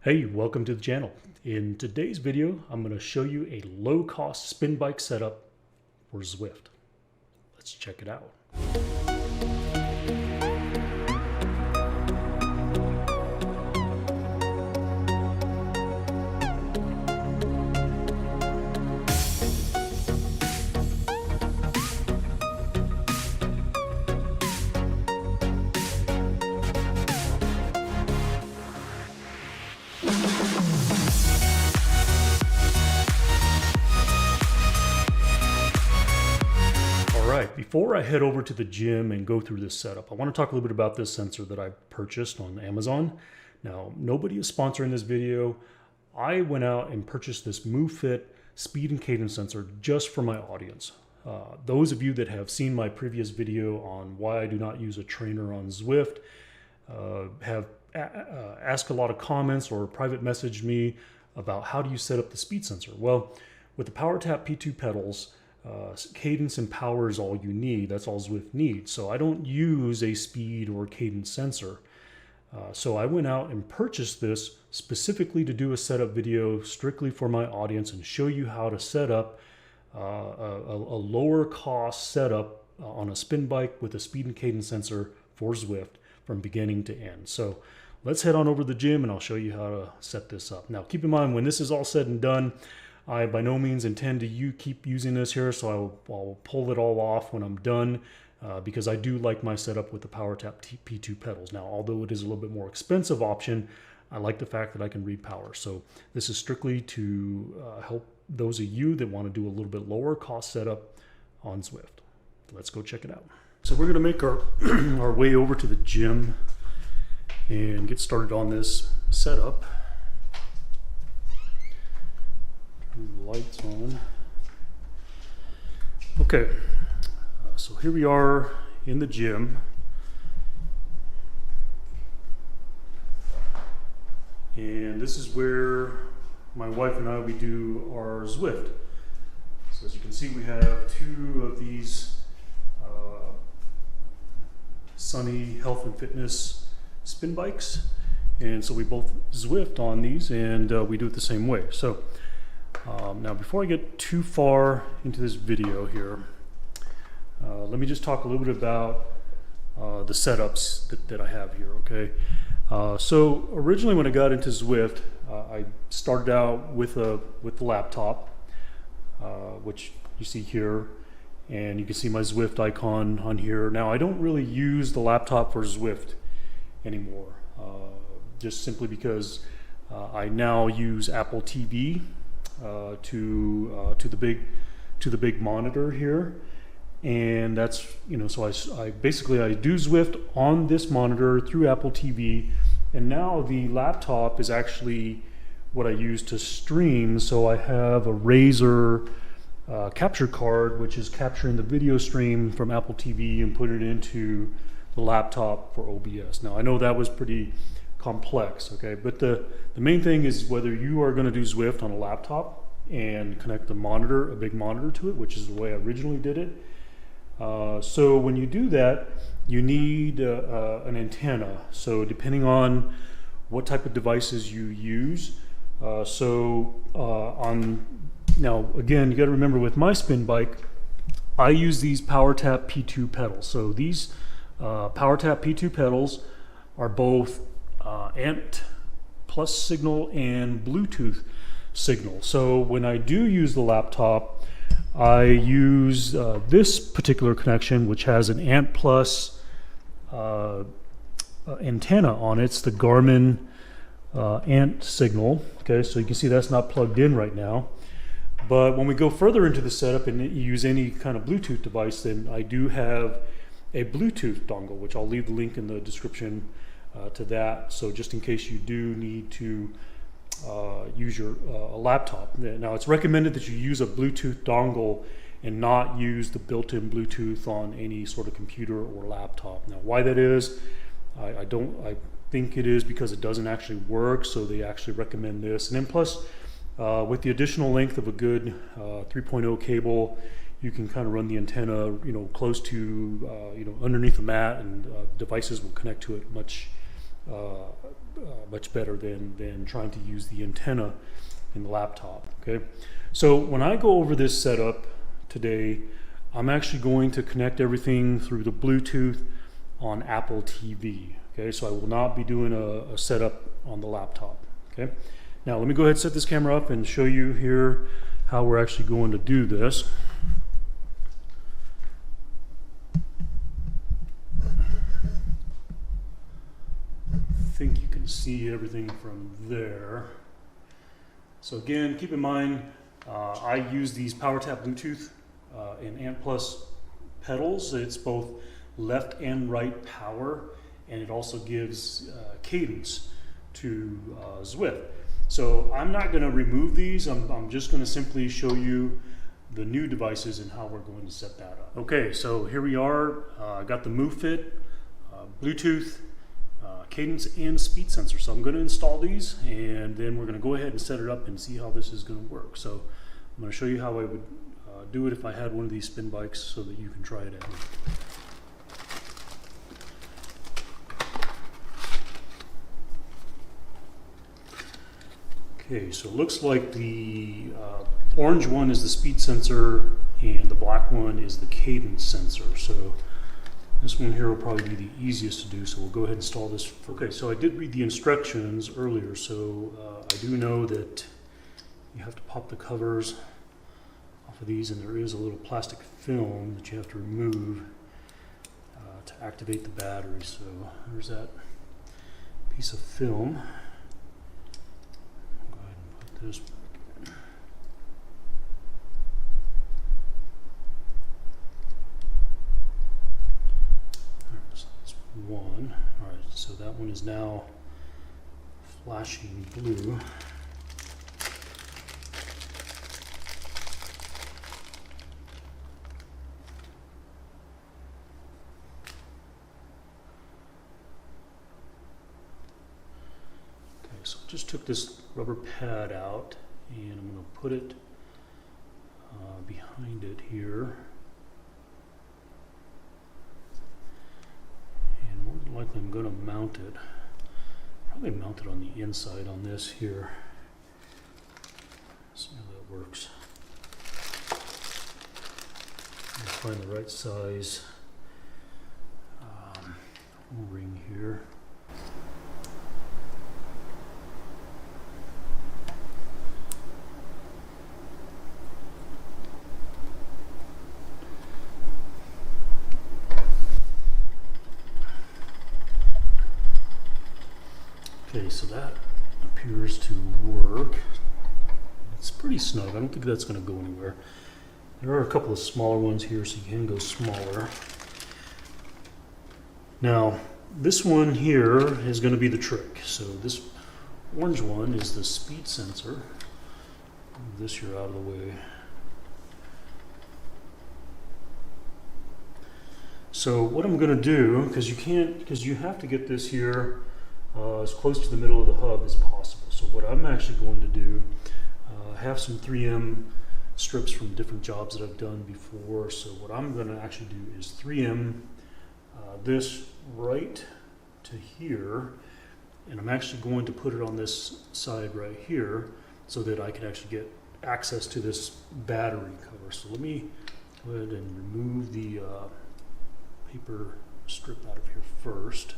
Hey, welcome to the channel. In today's video, I'm going to show you a low-cost spin bike setup for Zwift. Let's check it out. Alright, before I head over to the gym and go through this setup, I want to talk a little bit about this sensor that I purchased on Amazon. Now, nobody is sponsoring this video. I went out and purchased this MOOFIT speed and cadence sensor just for my audience. Those of you that have seen my previous video on why I do not use a trainer on Zwift have asked a lot of comments or private messaged me about how do you set up the speed sensor. Well, with the PowerTap P2 pedals, cadence and power is all you need. That's all Zwift needs. So I don't use a speed or cadence sensor. So I went out and purchased this specifically to do a setup video strictly for my audience and show you how to set up a lower cost setup on a spin bike with a speed and cadence sensor for Zwift from beginning to end. So let's head on over to the gym and I'll show you how to set this up. Now keep in mind, when this is all said and done, I by no means intend to keep using this here, so I'll pull it all off when I'm done because I do like my setup with the PowerTap P2 pedals. Now, although it is a little bit more expensive option, I like the fact that I can read power. So this is strictly to help those of you that want to do a little bit lower cost setup on Zwift. Let's go check it out. So we're going to make our, our way over to the gym and get started on this setup. Lights on. Okay, so here we are in the gym, and this is where my wife and I, we do our Zwift. So as you can see, we have two of these Sunny Health and Fitness spin bikes, and so we both Zwift on these, and we do it the same way. So now, before I get too far into this video here, let me just talk a little bit about the setups that I have here, okay? So originally when I got into Zwift, I started out with the laptop, which you see here, and you can see my Zwift icon on here. Now, I don't really use the laptop for Zwift anymore, just simply because I now use Apple TV to the big monitor here, and that's, you know, so I basically do Zwift on this monitor through Apple TV, and now the laptop is actually what I use to stream. So I have a Razer capture card which is capturing the video stream from Apple TV and put it into the laptop for OBS. Now I know that was pretty complex, okay, but the main thing is whether you are going to do Zwift on a laptop and connect a big monitor to it, which is the way I originally did it. So when you do that, you need an antenna. So depending on what type of devices you use, now again, you got to remember with my spin bike, I use these PowerTap P2 pedals. So these PowerTap P2 pedals are both ANT plus signal and Bluetooth signal. So when I do use the laptop, I use this particular connection, which has an ANT plus antenna on it. It's the Garmin ANT signal. Okay, so you can see that's not plugged in right now. But when we go further into the setup and you use any kind of Bluetooth device, then I do have a Bluetooth dongle, which I'll leave the link in the description to that. So just in case you do need to use your laptop. Now it's recommended that you use a Bluetooth dongle and not use the built-in Bluetooth on any sort of computer or laptop. Now why that is, I think it is because it doesn't actually work, so they actually recommend this. And then plus, with the additional length of a good 3.0 cable, you can kind of run the antenna, you know, close to, you know, underneath the mat, and devices will connect to it much much better than trying to use the antenna in the laptop. Okay, so when I go over this setup today, I'm actually going to connect everything through the Bluetooth on Apple TV. Okay, so I will not be doing a setup on the laptop. Okay, now let me go ahead and set this camera up and show you here how we're actually going to do this. I think you can see everything from there. So again, keep in mind, I use these PowerTap Bluetooth and Ant Plus pedals. It's both left and right power, and it also gives cadence to Zwift. So I'm not going to remove these. I'm just going to simply show you the new devices and how we're going to set that up. Okay, so here we are. I got the MOOFIT, Bluetooth, cadence, and speed sensor. So I'm going to install these, and then we're going to go ahead and set it up and see how this is going to work. So I'm going to show you how I would do it if I had one of these spin bikes so that you can try it out. Okay, so it looks like the orange one is the speed sensor and the black one is the cadence sensor. So this one here will probably be the easiest to do, so we'll go ahead and install this. Okay, so I did read the instructions earlier, so I do know that you have to pop the covers off of these, and there is a little plastic film that you have to remove to activate the battery. So there's that piece of film. I'll go ahead and put this back in. So that's one. All right, so that one is now flashing blue. So I just took this rubber pad out and I'm going to put it behind it here. And more than likely I'm going to mount it. Probably mount it on the inside on this here. See how that works. Find the right size O-ring here. Okay, so that appears to work. It's pretty snug. I don't think that's going to go anywhere. There are a couple of smaller ones here, so you can go smaller. Now, this one here is going to be the trick. So this orange one is the speed sensor. Move this here out of the way. So what I'm going to do, because you have to get this here as close to the middle of the hub as possible. So what I'm actually going to do, I have some 3M strips from different jobs that I've done before. So what I'm going to actually do is 3M this right to here, and I'm actually going to put it on this side right here so that I can actually get access to this battery cover. So let me go ahead and remove the paper strip out of here first.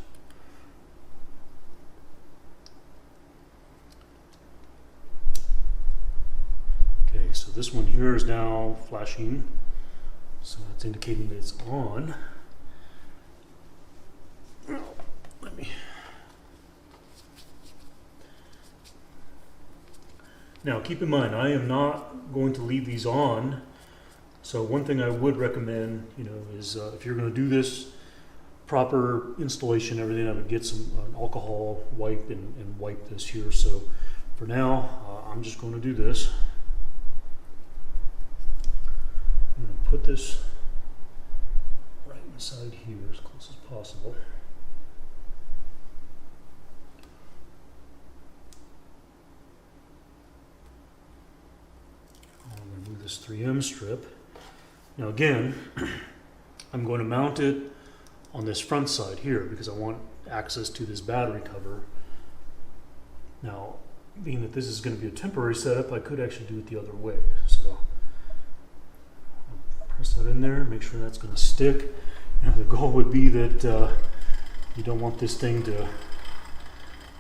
Okay, so this one here is now flashing, so that's indicating that it's on. Now keep in mind, I am not going to leave these on. So one thing I would recommend, is if you're going to do this proper installation, everything, I would get some alcohol wipe and wipe this here. So for now, I'm just going to do this. I'm going to put this right inside here as close as possible. I'll remove this 3M strip. Now again, I'm going to mount it on this front side here because I want access to this battery cover. Now, being that this is going to be a temporary setup, I could actually do it the other way. So press that in there, make sure that's going to stick. And the goal would be that you don't want this thing to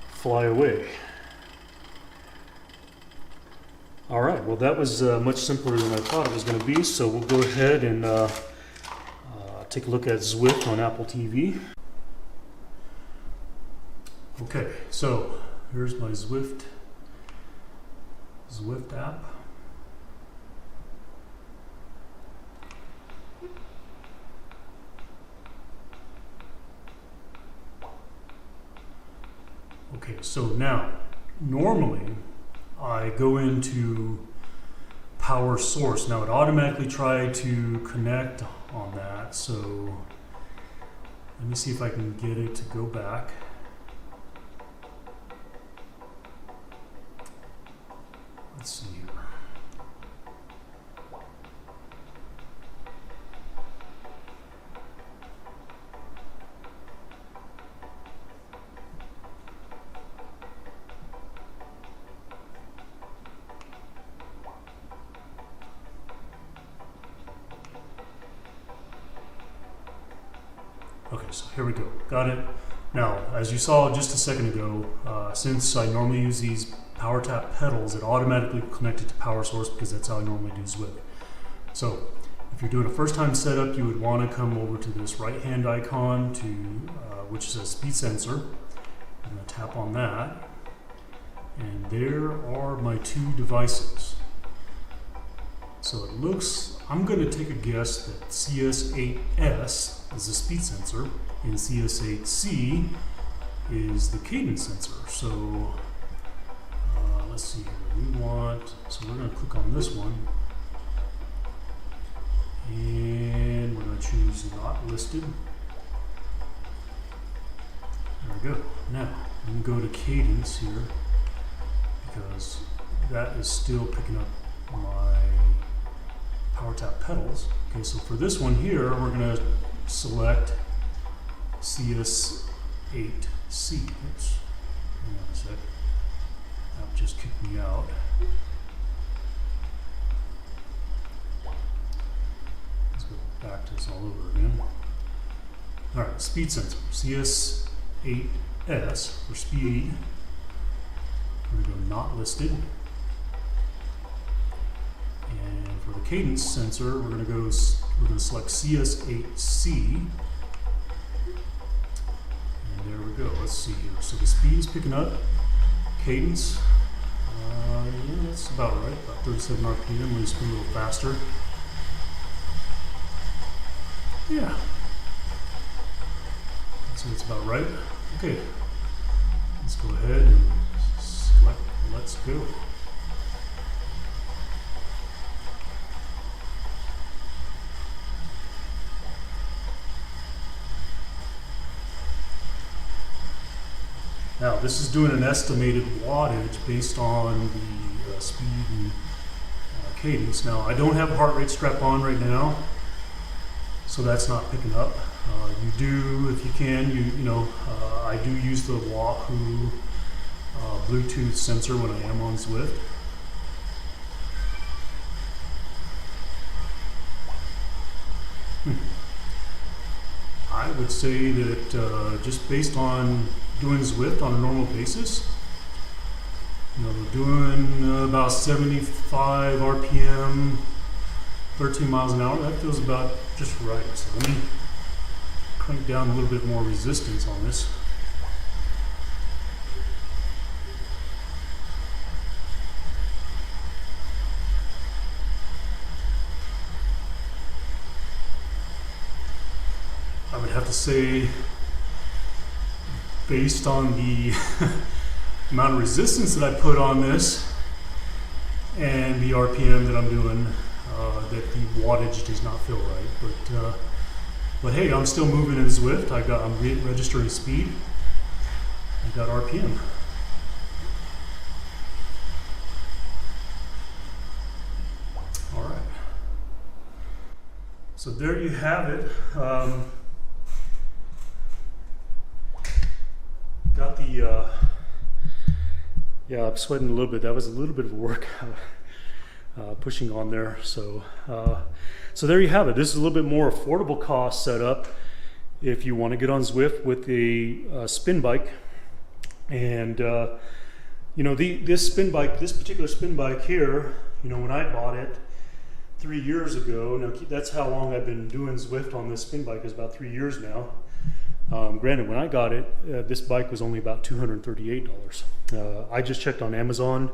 fly away. All right, well that was much simpler than I thought it was going to be, so we'll go ahead and take a look at Zwift on Apple TV. Okay, so here's my Zwift app. Okay, so now, normally I go into power source. Now it automatically tried to connect on that, so let me see if I can get it to go back. Let's see here. Okay, so here we go. Got it. Now, as you saw just a second ago, since I normally use these power tap pedals, it automatically connected to power source because that's how I normally do Zwift. So, if you're doing a first-time setup, you would want to come over to this right-hand icon to which says speed sensor. I'm going to tap on that, and there are my two devices. So it looks, I'm going to take a guess that CS8S is the speed sensor and CS8C is the cadence sensor. So let's see here. So we're going to click on this one and we're going to choose not listed. There we go. Now I'm going to go to cadence here because that is still picking up my power tap pedals. Okay, so for this one here, we're going to select CS8C. Oops. Hang on a sec. That just kicked me out. Let's go back to this all over again. All right, speed sensor, CS8S for speed. We're going to go not listed. And for the cadence sensor, we're going to select CS8C. And there we go. Let's see here. So the speed is picking up. Cadence, yeah, that's about right. About 37 RPM. We'll spin a little faster. Yeah. So it's about right. Okay. Let's go ahead and select let's go. Now this is doing an estimated wattage based on the speed and cadence. Now I don't have heart rate strap on right now, so that's not picking up. You do, if you can, I do use the Wahoo Bluetooth sensor when I am on Zwift. I would say that just based on doing Zwift on a normal basis, doing about 75 RPM, 13 miles an hour, that feels about just right. So let me crank down a little bit more resistance on this. I would have to say, based on the amount of resistance that I put on this and the RPM that I'm doing, that the wattage does not feel right. But hey, I'm still moving in Zwift. I'm registering speed. I got RPM. All right. So there you have it. Yeah, I'm sweating a little bit. That was a little bit of a workout pushing on there. So there you have it. This is a little bit more affordable cost setup if you want to get on Zwift with a spin bike. And you know, this particular spin bike here, you know, when I bought it 3 years ago, now that's how long I've been doing Zwift on this spin bike, is about 3 years now. Granted, when I got it, this bike was only about $238. I just checked on Amazon.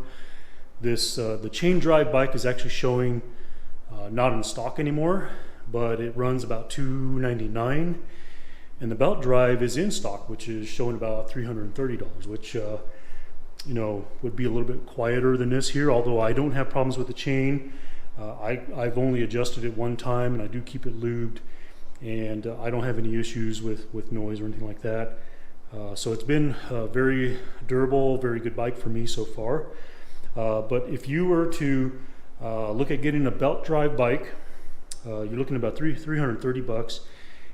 The chain drive bike is actually showing not in stock anymore, but it runs about $299, and the belt drive is in stock, which is showing about $330, which you know, would be a little bit quieter than this here. Although I don't have problems with the chain. I've only adjusted it one time, and I do keep it lubed, and I don't have any issues with noise or anything like that. So it's been a very durable, very good bike for me so far. But if you were to look at getting a belt drive bike, you're looking at about $330,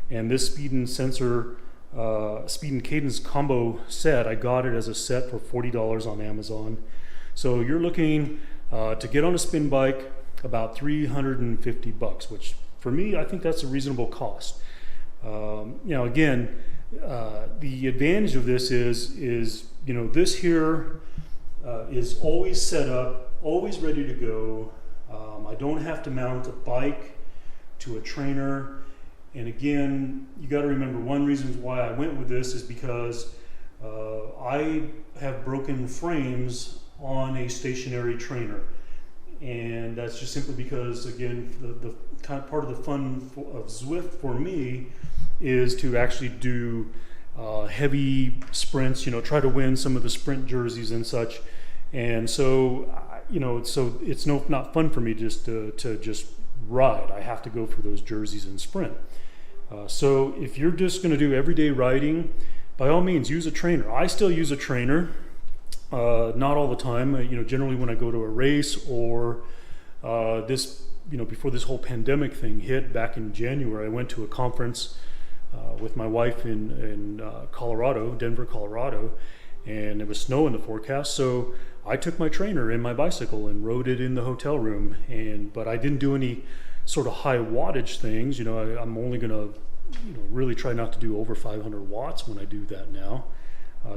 and this speed and sensor, speed and cadence combo set, I got it as a set for $40 on Amazon. So you're looking to get on a spin bike about $350, which for me, I think that's a reasonable cost. You know, again, the advantage of this is you know, this here is always set up, always ready to go. I don't have to mount a bike to a trainer. And again, you got to remember, one reason why I went with this is because I have broken frames on a stationary trainer. And that's just simply because, again, the kind of part of the fun of Zwift for me is to actually do heavy sprints, you know, try to win some of the sprint jerseys and such. And so, you know, so it's not fun for me just to just ride. I have to go for those jerseys and sprint. So if you're just going to do everyday riding, by all means, use a trainer. I still use a trainer. Not all the time, you know, generally when I go to a race or this, you know, before this whole pandemic thing hit back in January, I went to a conference with my wife in Colorado, Denver, Colorado, and it was snow in the forecast. So I took my trainer and my bicycle and rode it in the hotel room. But I didn't do any sort of high wattage things. You know, I'm only going to, you know, really try not to do over 500 watts when I do that now.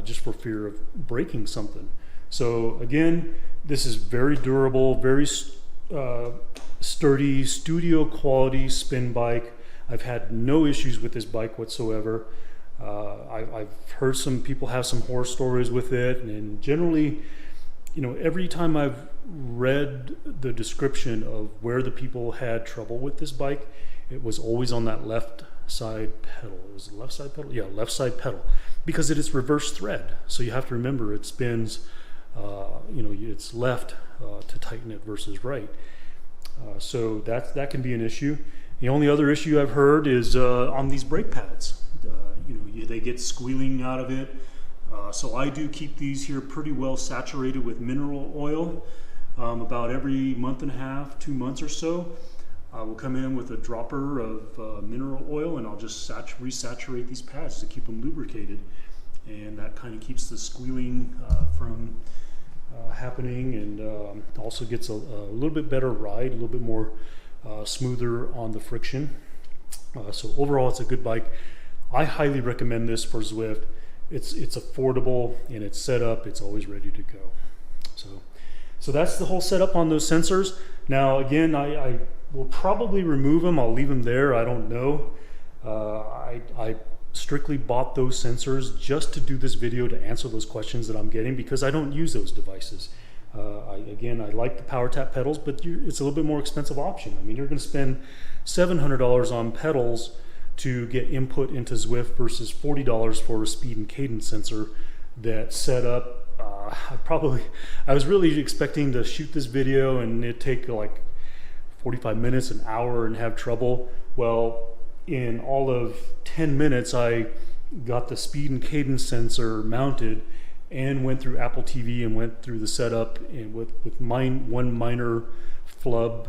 Just for fear of breaking something. So again, this is very durable, very sturdy, studio quality spin bike. I've had no issues with this bike whatsoever. I've heard some people have some horror stories with it, and generally, you know, every time I've read the description of where the people had trouble with this bike, it was always on that left side pedal. It was the left side pedal? Yeah, left side pedal. Because it is reverse thread. So you have to remember it spins, you know, it's left to tighten it versus right. So that can be an issue. The only other issue I've heard is on these brake pads. You know, they get squealing out of it. So I do keep these here pretty well saturated with mineral oil. About every month and a half, 2 months or so, I will come in with a dropper of mineral oil, and I'll just resaturate these pads to keep them lubricated, and that kind of keeps the squealing from happening, and also gets a little bit better ride, a little bit more smoother on the friction. So overall, it's a good bike. I highly recommend this for Zwift. It's affordable, and it's set up. It's always ready to go. So that's the whole setup on those sensors. Now again, I will probably remove them. I'll leave them there. I don't know. I strictly bought those sensors just to do this video to answer those questions that I'm getting, because I don't use those devices. Again, I like the power tap pedals, but it's a little bit more expensive option. I mean, you're going to spend $700 on pedals to get input into Zwift versus $40 for a speed and cadence sensor that's set up. I was really expecting to shoot this video and it'd take like 45 minutes, an hour, and have trouble. Well, in all of 10 minutes, I got the speed and cadence sensor mounted and went through Apple TV and went through the setup, and with one minor flub,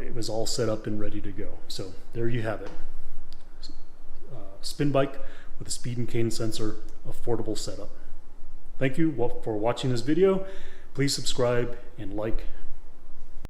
it was all set up and ready to go. So there you have it. Spin bike with a speed and cadence sensor, affordable setup. Thank you for watching this video. Please subscribe and like